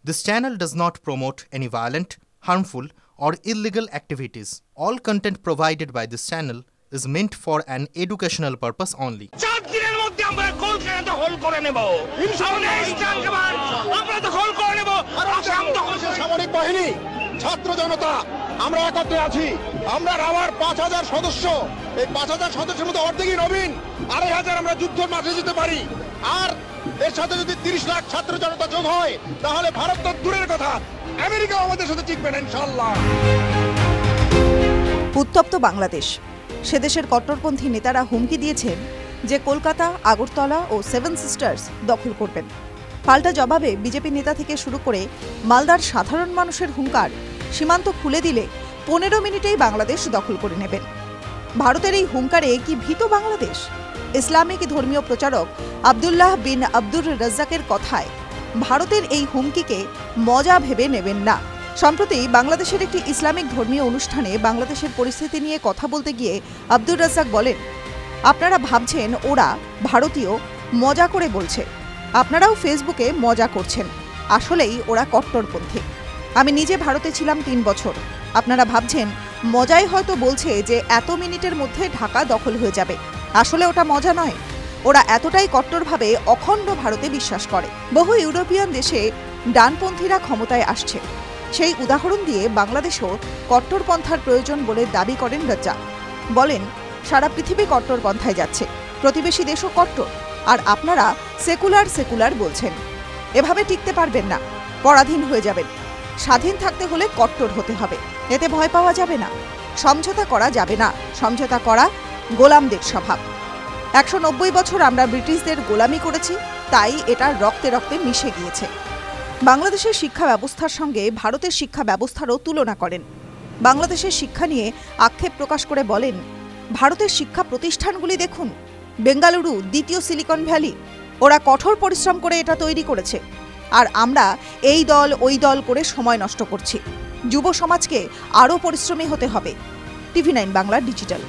This channel does not promote any violent, harmful, or illegal activities. All content provided by this channel is meant for an educational purpose only. ছাত্র জনতা আমরা একত্রে আছি। আমরা রাওয়ার ৫০০০ সদস্য, এই ৫০০০ সদস্যের মধ্যে অর্ধেকই নবীন, ২৫০০ আমরা যুদ্ধের মাঠে যেতে পারি। আর এর সাথে যদি ৩০ লাখ ছাত্র জনতা যোগ হয় তাহলে ভারত তো দূরের কথা, আমেরিকাও আমাদের সাথে টিকবে না ইনশাআল্লাহ। উত্তপ্ত বাংলাদেশ। সে দেশের কট্টরপন্থী নেতারা হুমকি দিয়েছেন যে কলকাতা, আগরতলা ও সেভেন সিস্টার্স দখল করবেন। পাল্টা জবাবে বিজেপি নেতা থেকে শুরু করে মালদার সাধারণ মানুষের হুঙ্কার, সীমান্ত খুলে দিলে ১৫ মিনিটেই বাংলাদেশ দখল করে নেবেন। ভারতের এই হুঙ্কারে কি ভীত বাংলাদেশ? ইসলামিক ধর্মীয় প্রচারক আব্দুল্লাহ বিন আব্দুর রাজ্জাকের কথায় ভারতের এই হুমকিকে মজা ভেবে নেবেন না। সম্প্রতি বাংলাদেশের একটি ইসলামিক ধর্মীয় অনুষ্ঠানে বাংলাদেশের পরিস্থিতি নিয়ে কথা বলতে গিয়ে আব্দুর রাজ্জাক বলেন, আপনারা ভাবছেন ওরা ভারতীয় মজা করে বলছে, আপনারাও ফেসবুকে মজা করছেন, আসলেই ওরা কট্টরপন্থী। আমি নিজে ভারতে ছিলাম ৩ বছর। আপনারা ভাবছেন মজাই হয়তো বলছে যে এত মিনিটের মধ্যে ঢাকা দখল হয়ে যাবে, আসলে ওটা মজা নয়। ওরা এতটাই কট্টরভাবে অখণ্ড ভারতে বিশ্বাস করে। বহু ইউরোপিয়ান দেশে ডানপন্থীরা ক্ষমতায় আসছে, সেই উদাহরণ দিয়ে বাংলাদেশও কট্টরপন্থার প্রয়োজন বলে দাবি করেন রাজ্জাক। বলেন, সারা পৃথিবী কট্টরপন্থায় যাচ্ছে, প্রতিবেশী দেশও কট্টর, আর আপনারা সেকুলার বলছেন। এভাবে টিকতে পারবেন না, পরাধীন হয়ে যাবেন। স্বাধীন থাকতে হলে কট্টর হতে হবে, এতে ভয় পাওয়া যাবে না। সমঝোতা করা যাবে না, সমঝোতা করা গোলামদের স্বভাব। ১৯০ বছর আমরা ব্রিটিশদের গোলামি করেছি, তাই এটা রক্তে রক্তে মিশে গিয়েছে। বাংলাদেশের শিক্ষা ব্যবস্থার সঙ্গে ভারতের শিক্ষা ব্যবস্থারও তুলনা করেন। বাংলাদেশের শিক্ষা নিয়ে আক্ষেপ প্রকাশ করে বলেন, ভারতের শিক্ষা প্রতিষ্ঠানগুলি দেখুন, বেঙ্গালুরু দ্বিতীয় সিলিকন ভ্যালি, ওরা কঠোর পরিশ্রম করে এটা তৈরি করেছে, আর আমরা এই দল ওই দল করে সময় নষ্ট করছি। যুব সমাজকে আরও পরিশ্রমী হতে হবে। TV9 Bangla digital.